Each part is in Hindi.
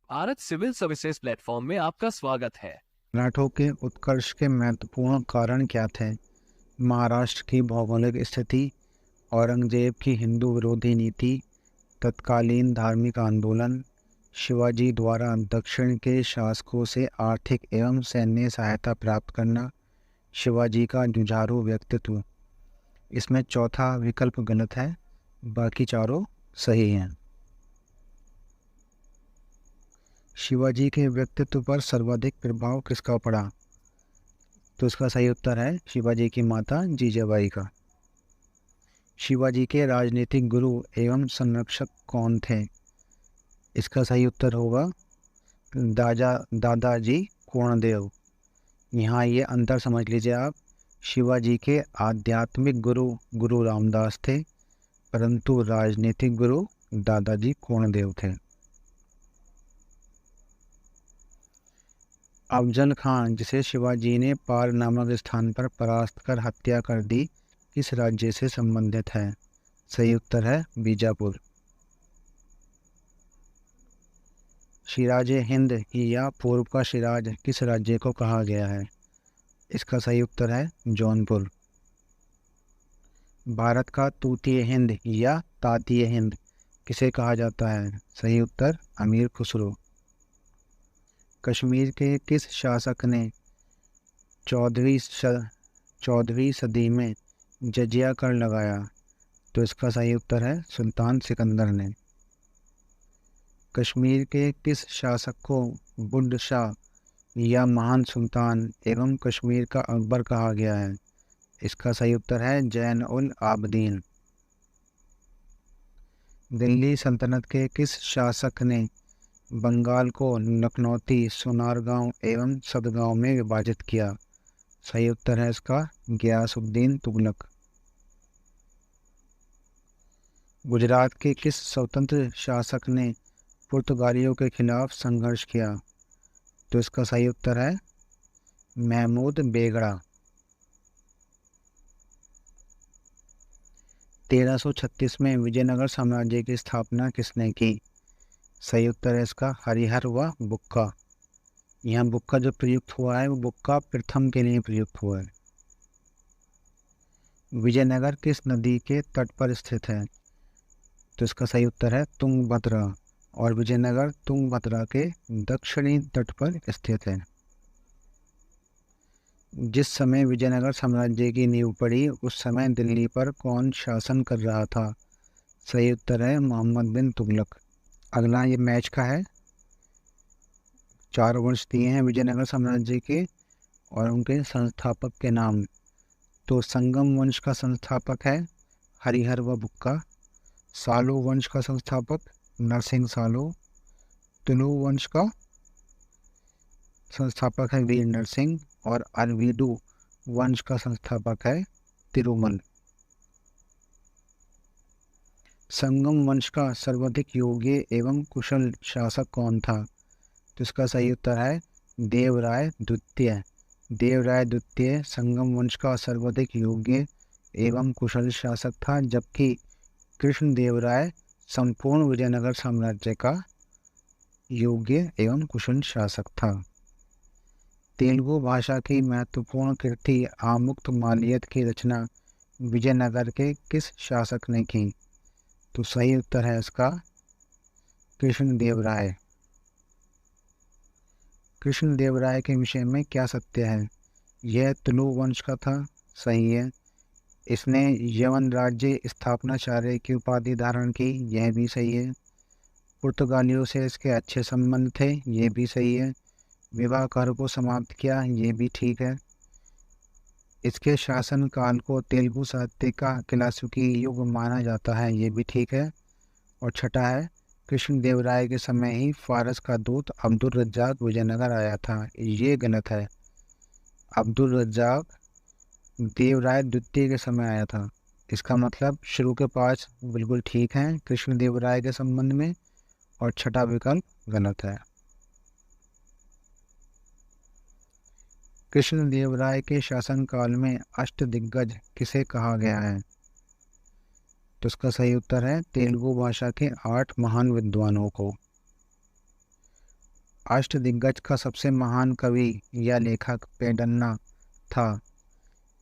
भारत सिविल सर्विसेज प्लेटफॉर्म में आपका स्वागत है। मराठों के उत्कर्ष के महत्वपूर्ण कारण क्या थे? महाराष्ट्र की भौगोलिक स्थिति, औरंगजेब की हिंदू विरोधी नीति, तत्कालीन धार्मिक आंदोलन, शिवाजी द्वारा दक्षिण के शासकों से आर्थिक एवं सैन्य सहायता प्राप्त करना, शिवाजी का जुझारू व्यक्तित्व। इसमें चौथा विकल्प गलत है, बाकी चारों सही हैं। शिवाजी के व्यक्तित्व पर सर्वाधिक प्रभाव किसका पड़ा? तो इसका सही उत्तर है शिवाजी की माता जीजाबाई का। शिवाजी के राजनीतिक गुरु एवं संरक्षक कौन थे? इसका सही उत्तर होगा दादाजी कोंडदेव। यहाँ ये अंतर समझ लीजिए आप। शिवाजी के आध्यात्मिक गुरु गुरु रामदास थे, परंतु राजनीतिक गुरु दादाजी कोंडदेव थे। अफजल खान, जिसे शिवाजी ने पार नामक स्थान पर परास्त कर हत्या कर दी, किस राज्य से संबंधित है? सही उत्तर है बीजापुर। सिराज हिंद या पूर्व का सिराज किस राज्य को कहा गया है? इसका सही उत्तर है जौनपुर। भारत का तूतीय हिंद या तातीय हिंद किसे कहा जाता है? सही उत्तर अमीर खुसरो। कश्मीर के किस शासक ने 14वीं सदी में जजिया कर लगाया? तो इसका सही उत्तर है सुल्तान सिकंदर ने। कश्मीर के किस शासक को बुड्ढ शाह या महान सुल्तान एवं कश्मीर का अकबर कहा गया है? इसका सही उत्तर है जैन उल आबदीन। दिल्ली सल्तनत के किस शासक ने बंगाल को लखनौती, सोनारगांव एवं सदगांव में विभाजित किया? सही उत्तर है इसका गियासुद्दीन तुगलक। गुजरात के किस स्वतंत्र शासक ने पुर्तगालियों के खिलाफ संघर्ष किया? तो इसका सही उत्तर है महमूद बेगड़ा। 1336 में विजयनगर साम्राज्य की स्थापना किसने की? सही उत्तर है इसका हरिहर व बुक्का। यहाँ बुक्का जो प्रयुक्त हुआ है वो बुक्का प्रथम के लिए प्रयुक्त हुआ है। विजयनगर किस नदी के तट पर स्थित है? तो इसका सही उत्तर है तुंगभद्रा, और विजयनगर तुंगभद्रा के दक्षिणी तट पर स्थित है। जिस समय विजयनगर साम्राज्य की नींव पड़ी उस समय दिल्ली पर कौन शासन कर रहा था? सही उत्तर है मोहम्मद बिन तुगलक। अगला ये मैच का है। 4 वंश दिए हैं विजयनगर साम्राज्य के और उनके संस्थापक के नाम। तो संगम वंश का संस्थापक है हरिहर व बुक्का। सालो वंश का संस्थापक नरसिंह सालो। तुलु वंश का संस्थापक है वीर नरसिंह, और अरविडु वंश का संस्थापक है तिरुमल। संगम वंश का सर्वाधिक योग्य एवं कुशल शासक कौन था? तो इसका सही उत्तर है देवराय द्वितीय। देवराय द्वितीय संगम वंश का सर्वाधिक योग्य एवं कुशल शासक था, जबकि कृष्णदेवराय संपूर्ण विजयनगर साम्राज्य का योग्य एवं कुशल शासक था। तेलुगु भाषा की महत्वपूर्ण कृति आमुक्तमाल्यद की रचना विजयनगर के किस शासक ने की? तो सही उत्तर है इसका कृष्णदेवराय। कृष्णदेवराय के विषय में क्या सत्य है? यह तुलु वंश का था, सही है। इसने यवन राज्य स्थापनाचार्य की उपाधि धारण की, यह भी सही है। पुर्तगालियों से इसके अच्छे संबंध थे, यह भी सही है। विवाह कार्य को समाप्त किया, ये भी ठीक है। इसके शासन काल को तेलुगु साहित्य का क्लासिकी युग माना जाता है, ये भी ठीक है। और छठा है कृष्णदेवराय के समय ही फारस का दूत अब्दुल रज्जाक विजयनगर आया था, ये गलत है। अब्दुल रज्जाक देवराय द्वितीय के समय आया था। इसका मतलब शुरू के 5 बिल्कुल ठीक हैं कृष्णदेवराय के संबंध में, और छठा विकल्प गलत है। कृष्णदेवराय के शासनकाल में अष्टदिग्गज किसे कहा गया है? तो इसका सही उत्तर है तेलुगु भाषा के 8 महान विद्वानों को। अष्टदिग्गज का सबसे महान कवि या लेखक पेडन्ना था।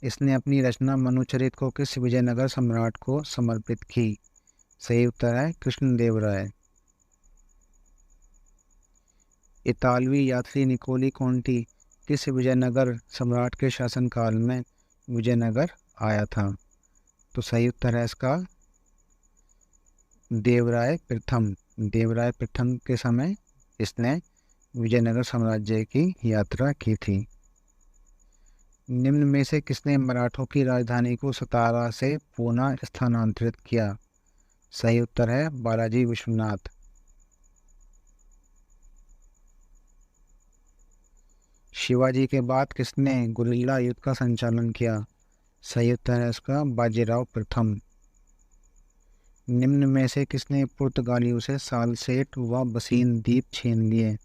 इसने अपनी रचना मनुचरित को किस विजयनगर सम्राट को समर्पित की? सही उत्तर है कृष्णदेवराय। इतालवी यात्री निकोली कोंटी किस विजयनगर सम्राट के शासनकाल में विजयनगर आया था? तो सही उत्तर है इसका देवराय प्रथम। देवराय प्रथम के समय इसने विजयनगर साम्राज्य की यात्रा की थी। निम्न में से किसने मराठों की राजधानी को सतारा से पुनः स्थानांतरित किया? सही उत्तर है बालाजी विश्वनाथ। शिवाजी के बाद किसने गुरिल्ला युद्ध का संचालन किया? सही उत्तर है इसका बाजीराव प्रथम। निम्न में से किसने पुर्तगालियों से सालसेट व बसीन द्वीप छीन लिए?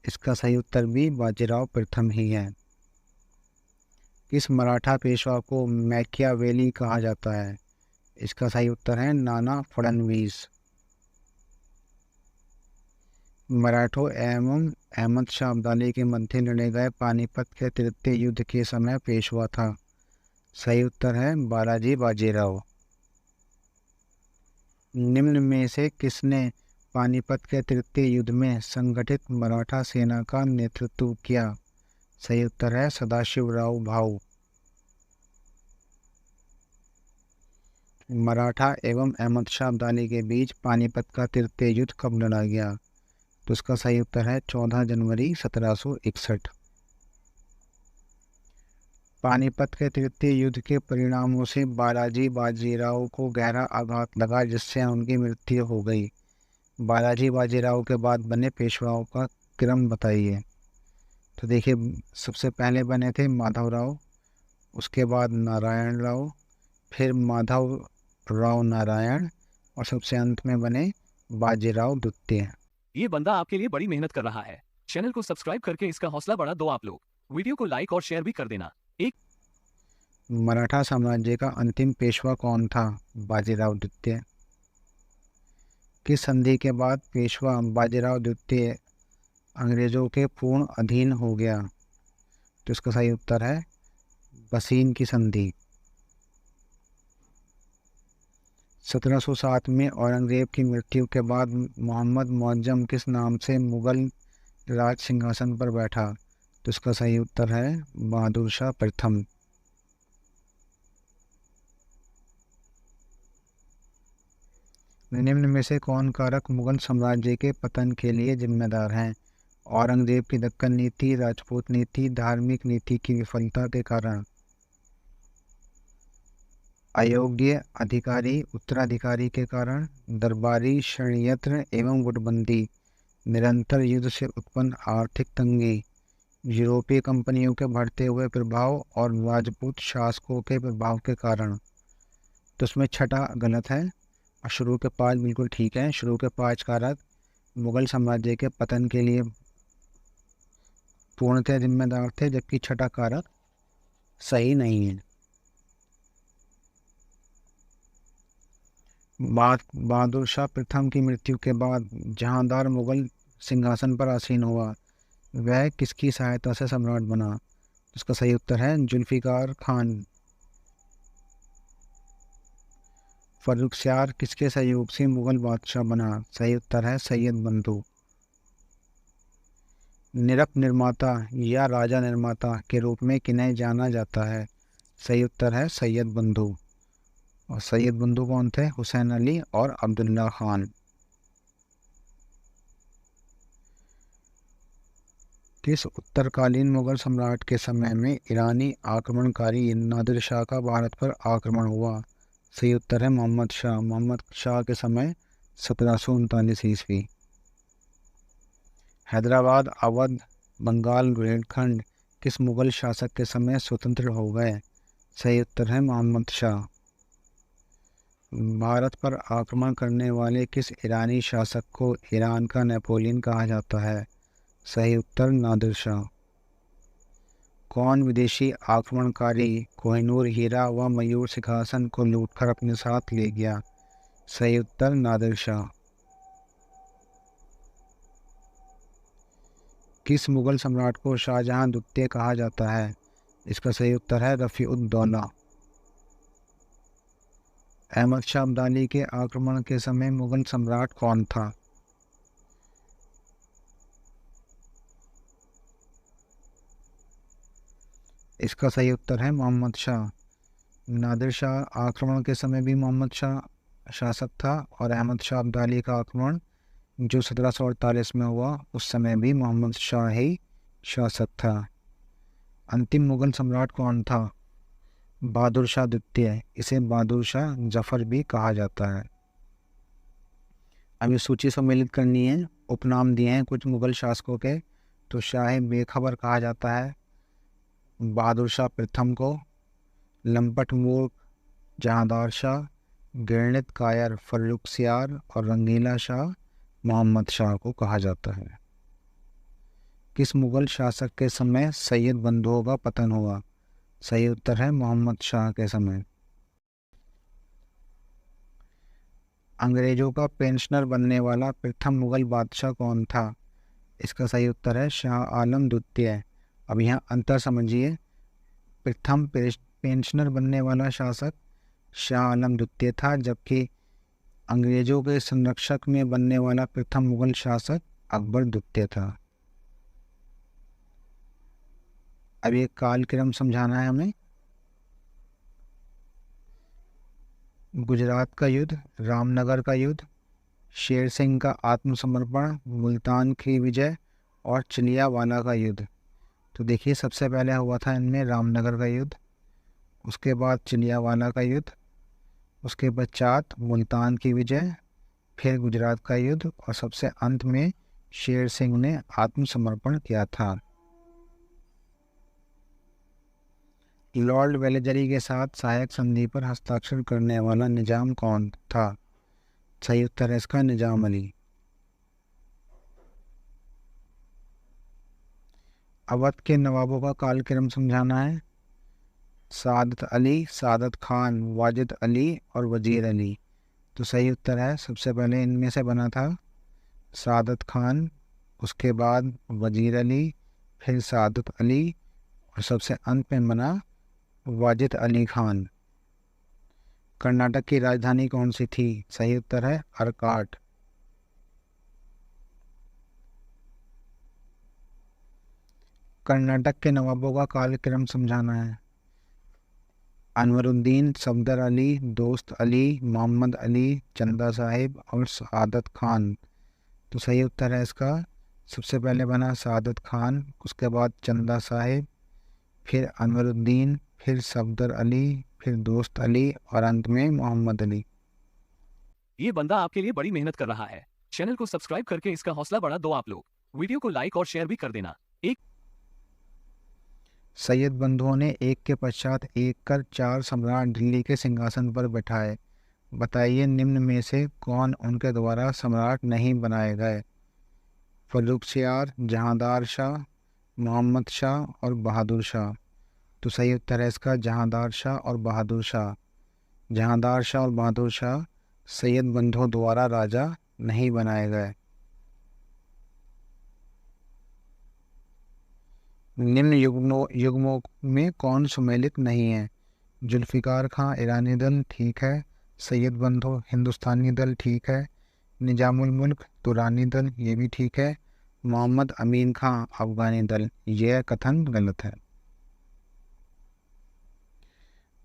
इसका सही उत्तर भी बाजीराव प्रथम ही है। किस मराठा पेशवा को मैकियावेली कहा जाता है? इसका सही उत्तर है नाना फडणवीस। मराठों एवं अहमद शाह अब्दाली के मध्य लड़े गए पानीपत के तृतीय युद्ध के समय पेशवा था? सही उत्तर है बालाजी बाजीराव। निम्न में से किसने पानीपत के तृतीय युद्ध में संगठित मराठा सेना का नेतृत्व किया? सही उत्तर है सदाशिवराव भाऊ। मराठा एवं अहमद शाह अब्दाली के बीच पानीपत का तृतीय युद्ध कब लड़ा गया? तो इसका सही उत्तर है 14 जनवरी 1761। पानीपत के तृतीय युद्ध के परिणामों से बालाजी बाजीराव को गहरा आघात लगा, जिससे उनकी मृत्यु हो गई। बालाजी बाजीराव के बाद बने पेशवाओं का क्रम बताइए। तो देखिए, सबसे पहले बने थे माधवराव, उसके बाद नारायण राव, फिर माधव राव नारायण, और सबसे अंत में बने बाजीराव द्वितीय। ये बंदा आपके लिए बड़ी मेहनत कर रहा है। चैनल को सब्सक्राइब करके इसका हौसला बढ़ा दो आप लोग। वीडियो को लाइक और शेयर भी कर देना। मराठा साम्राज्य का अंतिम पेशवा कौन था? बाजीराव द्वितीय। किस संधि के बाद पेशवा बाजीराव द्वितीय अंग्रेजों के पूर्ण अधीन हो गया? तो इसका सही उत्तर है बसीन की संधि। 1707 में औरंगजेब की मृत्यु के बाद मोहम्मद मुअज्जम किस नाम से मुगल राज सिंहासन पर बैठा? तो इसका सही उत्तर है बहादुर शाह प्रथम। निम्न में से कौन कारक मुगल साम्राज्य के पतन के लिए जिम्मेदार हैं? औरंगजेब की दक्कन नीति, राजपूत नीति, धार्मिक नीति की विफलता के कारण। अयोग्य अधिकारी उत्तराधिकारी के कारण, दरबारी षड्यंत्र एवं गुटबंदी, निरंतर युद्ध से उत्पन्न आर्थिक तंगी, यूरोपीय कंपनियों के बढ़ते हुए प्रभाव और राजपूत शासकों के प्रभाव के कारण। तो उसमें छठा गलत है और शुरू के 5 बिल्कुल ठीक है। शुरू के 5 कारक मुगल साम्राज्य के पतन के लिए पूर्णतः जिम्मेदार थे, जबकि छठा कारक सही नहीं है। बहादुर शाह प्रथम की मृत्यु के बाद जहांदार मुगल सिंहासन पर आसीन हुआ, वह किसकी सहायता से सम्राट बना? इसका सही उत्तर है जुल्फिकार खान। फर्रुखसियार किसके सहयोग से मुगल बादशाह बना? सही उत्तर है सैयद बंधु। निरप निर्माता या राजा निर्माता के रूप में किन्हें जाना जाता है? सही उत्तर है सैयद बंधु। और सैयद बंधु कौन थे? हुसैन अली और अब्दुल्ला खान। किस उत्तरकालीन मुगल सम्राट के समय में ईरानी आक्रमणकारी नादिर शाह का भारत पर आक्रमण हुआ? सही उत्तर है मोहम्मद शाह। मोहम्मद शाह के समय 1739 ईस्वी। हैदराबाद, अवध, बंगाल, बुंदेलखंड किस मुगल शासक के समय स्वतंत्र हो गए? सही उत्तर है मोहम्मद शाह। भारत पर आक्रमण करने वाले किस ईरानी शासक को ईरान का नेपोलियन कहा जाता है? सही उत्तर नादिर शाह। कौन विदेशी आक्रमणकारी कोहिनूर हीरा व मयूर सिंहासन को लूटकर अपने साथ ले गया? सही उत्तर नादिर शाह। किस मुगल सम्राट को शाहजहां द्वितीय कहा जाता है? इसका सही उत्तर है रफ़ी-उद-दौला। अहमद शाह अब्दाली के आक्रमण के समय मुगल सम्राट कौन था? इसका सही उत्तर है मोहम्मद शाह। नादिर शाह आक्रमण के समय भी मोहम्मद शाह शासक था और अहमद शाह अब्दाली का आक्रमण जो 1748 में हुआ उस समय भी मोहम्मद शाह ही शासक था। अंतिम मुगल सम्राट कौन था? बहादुर शाह द्वितीय। इसे बहादुर शाह जफर भी कहा जाता है। अभी सूची सम्मिलित करनी है। उपनाम दिए हैं कुछ मुगल शासकों के। तो शाह बेखबर कहा जाता है बहादुर शाह प्रथम को, लंपट मूर्ख जहांदार शाह, घृणित कायर फर्रुखसियार और रंगीला शाह मोहम्मद शाह को कहा जाता है। किस मुगल शासक के समय सैयद बंधुओं का पतन हुआ? सही उत्तर है मोहम्मद शाह के समय। अंग्रेजों का पेंशनर बनने वाला प्रथम मुगल बादशाह कौन था? इसका सही उत्तर है शाह आलम द्वितीय। अब यहाँ अंतर समझिए। प्रथम पेंशनर बनने वाला शासक शाह आलम द्वितीय था, जबकि अंग्रेजों के संरक्षक में बनने वाला प्रथम मुगल शासक अकबर द्वितीय था। अब ये कालक्रम समझाना है हमें। गुजरात का युद्ध, रामनगर का युद्ध, शेर सिंह का आत्मसमर्पण, मुल्तान की विजय और चिलियावाला का युद्ध। तो देखिए सबसे पहले हुआ था इनमें रामनगर का युद्ध, उसके बाद चिलियावाला का युद्ध, उसके पश्चात मुल्तान की विजय, फिर गुजरात का युद्ध और सबसे अंत में शेर सिंह ने आत्मसमर्पण किया था। लॉर्ड वेलेजरी के साथ सहायक संधि पर हस्ताक्षर करने वाला निजाम कौन था? सही उत्तर है इसका निजाम अली। अवध के नवाबों का कालक्रम समझाना है। सादत अली, सादत खान, वाजिद अली और वजीर अली। तो सही उत्तर है सबसे पहले इनमें से बना था सादत खान, उसके बाद वजीर अली, फिर सादत अली और सबसे अंत में बना वाजिद अली खान। कर्नाटक की राजधानी कौन सी थी? सही उत्तर है अर्काट। कर्नाटक के नवाबों का कालक्रम समझाना है। अनवरुद्दीन, सफदर अली, दोस्त अली, मोहम्मद अली, चंदा साहिब और सादत खान। तो सही उत्तर है इसका सबसे पहले बना सादत खान, उसके बाद चंदा साहिब, फिर अनवरुद्दीन, फिर सफदर अली, फिर दोस्त अली और अंत में मोहम्मद अली। ये बंदा आपके लिए बड़ी मेहनत कर रहा है। चैनल को सब्सक्राइब करके इसका हौसला बढ़ा दो आप लोग। वीडियो को लाइक और शेयर भी कर देना। सैयद बंधुओं ने एक के पश्चात एक कर 4 सम्राट दिल्ली के सिंहासन पर बैठाए। बताइए निम्न में से कौन उनके द्वारा सम्राट नहीं बनाए गए? फर्रुखसियार, जहांदार शाह, मोहम्मद शाह और बहादुर शाह। तो सही उत्तर है इसका जहांदार शाह और बहादुर शाह। जहांदार शाह और बहादुर शाह सैयद बंधुओं द्वारा राजा नहीं बनाए गए। निम्न युग्मों में कौन सुमेलित नहीं है? जुल्फ़िकार खां ईरानी दल ठीक है, सैयद बंधु हिंदुस्तानी दल ठीक है, निजामुल मुल्क तुरानी दल ये भी ठीक है, मोहम्मद अमीन खां अफगानी दल यह कथन गलत है।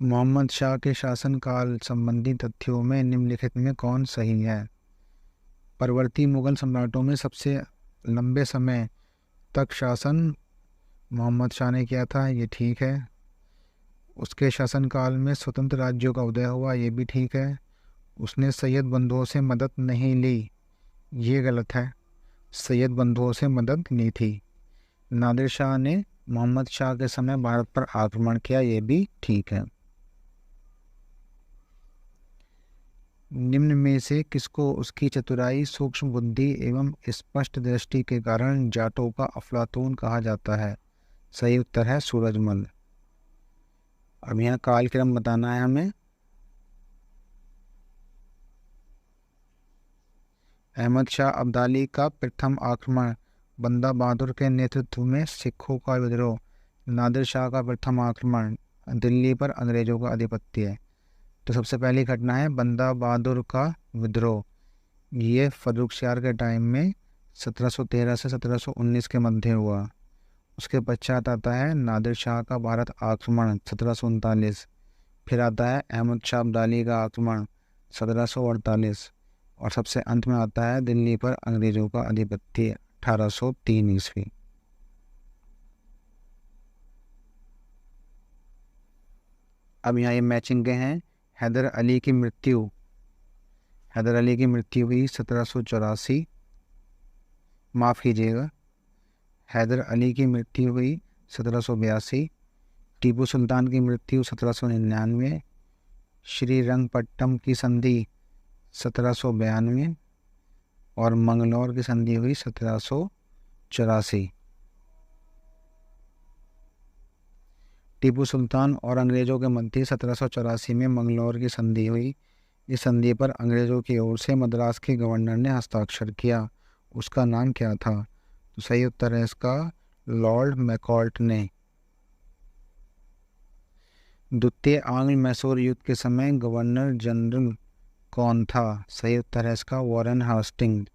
मोहम्मद शाह के शासनकाल संबंधी तथ्यों में निम्नलिखित में कौन सही है? परवर्ती मुगल सम्राटों में सबसे लंबे समय तक शासन मोहम्मद शाह ने किया था, ये ठीक है। उसके शासनकाल में स्वतंत्र राज्यों का उदय हुआ, ये भी ठीक है। उसने सैयद बंधुओं से मदद नहीं ली, ये गलत है। सैयद बंधुओं से मदद ली थी। नादिर शाह ने मोहम्मद शाह के समय भारत पर आक्रमण किया, ये भी ठीक है। निम्न में से किसको उसकी चतुराई, सूक्ष्म बुद्धि एवं स्पष्ट दृष्टि के कारण जाटों का अफलातून कहा जाता है? सही उत्तर है सूरजमल। अब यहाँ कालक्रम बताना है हमें। अहमद शाह अब्दाली का प्रथम आक्रमण बंदा बहादुर के नेतृत्व में सिखों का विद्रोह, नादिर शाह का प्रथम आक्रमण, दिल्ली पर अंग्रेजों का आधिपत्य। तो सबसे पहली घटना है बंदा बहादुर का विद्रोह। ये फर्रुखसियार के टाइम में 1713 से 1719 के मध्य हुआ। उसके पश्चात आता है नादिर शाह का भारत आक्रमण 1739। फिर आता है अहमद शाह अब्दाली का आक्रमण 1748। और सबसे अंत में आता है दिल्ली पर अंग्रेजों का आधिपत्य 1803 ईस्वी। अब यहाँ ये मैचिंग के हैं। हैदर अली की मृत्यु हुई 1784। माफ़ कीजिएगा, हैदर अली की मृत्यु हुई 1782। टीपू सुल्तान की मृत्यु 1799। श्रीरंगपट्टम की संधि 1792 और मंगलौर की संधि हुई 1784। टीपू सुल्तान और अंग्रेज़ों के मध्य 1784 में मंगलौर की संधि हुई। इस संधि पर अंग्रेज़ों की ओर से मद्रास के गवर्नर ने हस्ताक्षर किया। उसका नाम क्या था? तो सही उत्तर है इसका लॉर्ड मैकॉल्ट ने। द्वितीय आंग्ल मैसूर युद्ध के समय गवर्नर जनरल कौन था? सही उत्तर है इसका वॉरेन हास्टिंग।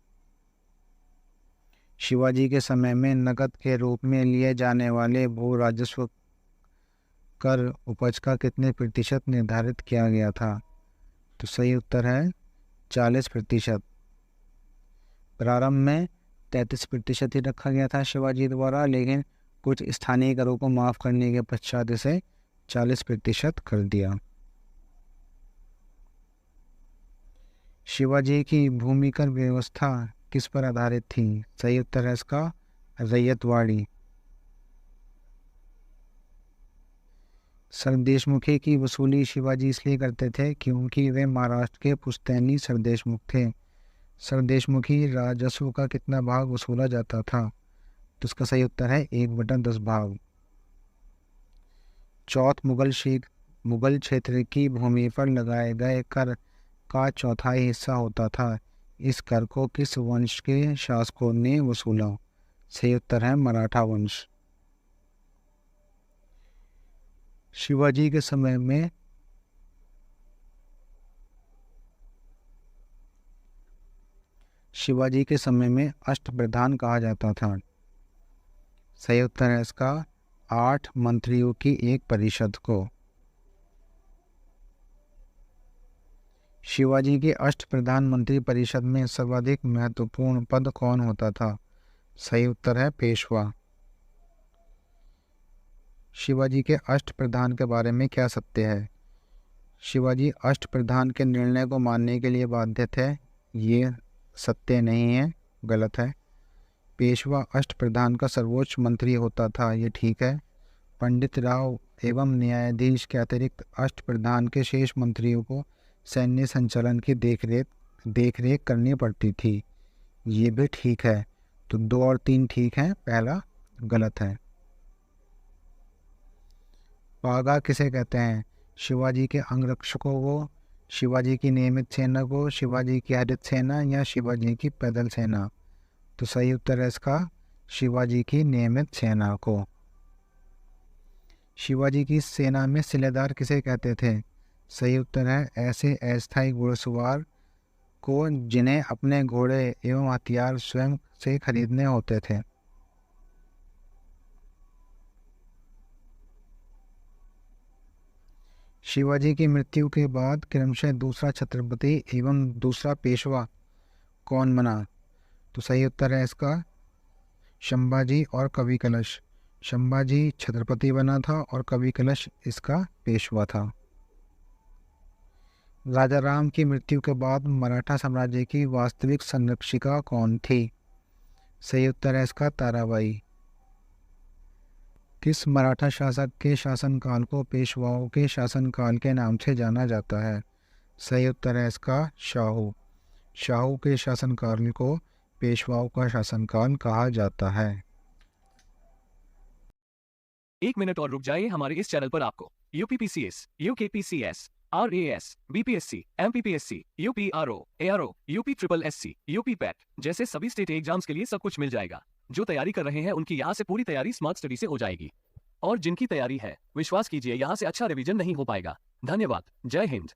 शिवाजी के समय में नकद के रूप में लिए जाने वाले भू राजस्व कर उपज का कितने प्रतिशत निर्धारित किया गया था? तो सही उत्तर है 40%। प्रारंभ में 33% ही रखा गया था शिवाजी द्वारा, लेकिन कुछ स्थानीय करों को माफ़ करने के पश्चात इसे 40% कर दिया। शिवाजी की भूमिकर व्यवस्था किस पर आधारित थी? सही उत्तर है इसका रैयतवाड़ी। सरदेशमुखी की वसूली शिवाजी इसलिए करते थे क्योंकि वे महाराष्ट्र के पुश्तैनी सरदेशमुख थे। सरदेशमुखी राजस्व का कितना भाग वसूला जाता था? तो इसका सही उत्तर है 1/10 भाग। चौथ मुगल क्षेत्र की भूमि पर लगाए गए कर का चौथाई हिस्सा होता था। इस कर को किस वंश के शासकों ने वसूला? सही उत्तर है मराठा वंश। शिवाजी के समय में अष्टप्रधान कहा जाता था। सही उत्तर है इसका 8 मंत्रियों की एक परिषद को। शिवाजी के अष्टप्रधान मंत्री परिषद में सर्वाधिक महत्वपूर्ण पद कौन होता था? सही उत्तर है पेशवा। शिवाजी के अष्टप्रधान के बारे में क्या सत्य है? शिवाजी अष्टप्रधान के निर्णय को मानने के लिए बाध्य थे। ये सत्य नहीं है, गलत है। पेशवा अष्टप्रधान का सर्वोच्च मंत्री होता था, ये ठीक है। पंडित राव एवं न्यायाधीश के अतिरिक्त अष्टप्रधान के शेष मंत्रियों को सैन्य संचालन की देखरेख करनी पड़ती थी, ये भी ठीक है। तो 2 और 3 ठीक हैं, पहला गलत है। पागा किसे कहते हैं? शिवाजी के अंगरक्षकों को, शिवाजी की नियमित सेना को, शिवाजी की हरित सेना या शिवाजी की पैदल सेना? तो सही उत्तर है इसका शिवाजी की नियमित सेना को। शिवाजी की सेना में सिलेदार किसे कहते थे? सही उत्तर है ऐसे अस्थायी घुड़सवार को जिन्हें अपने घोड़े एवं हथियार स्वयं से खरीदने होते थे। शिवाजी की मृत्यु के बाद क्रमशः दूसरा छत्रपति एवं दूसरा पेशवा कौन बना? तो सही उत्तर है इसका संभाजी और कवि कलश। संभाजी छत्रपति बना था और कवि कलश इसका पेशवा था। राजा राम की मृत्यु के बाद मराठा साम्राज्य की वास्तविक संरक्षिका कौन थी? सही उत्तर है इसका ताराबाई। किस मराठा शासक के शासनकाल को पेशवाओं के शासनकाल के नाम से जाना जाता है? सही उत्तर है इसका शाहू। शाहू के शासनकाल को पेशवाओं का शासनकाल कहा जाता है। 1 मिनट और रुक जाइए। हमारे इस चैनल पर आपको UPPCS, UKPCS, RAS, BPSC, MPPSC, UPRO, ARO, UP triple SC, UP PET जैसे सभी स्टेट एग्जाम्स के लिए सब कुछ मिल जाएगा। जो तैयारी कर रहे हैं उनकी यहाँ से पूरी तैयारी स्मार्ट स्टडी से हो जाएगी, और जिनकी तैयारी है विश्वास कीजिए यहाँ से अच्छा रिवीजन नहीं हो पाएगा। धन्यवाद। जय हिंद।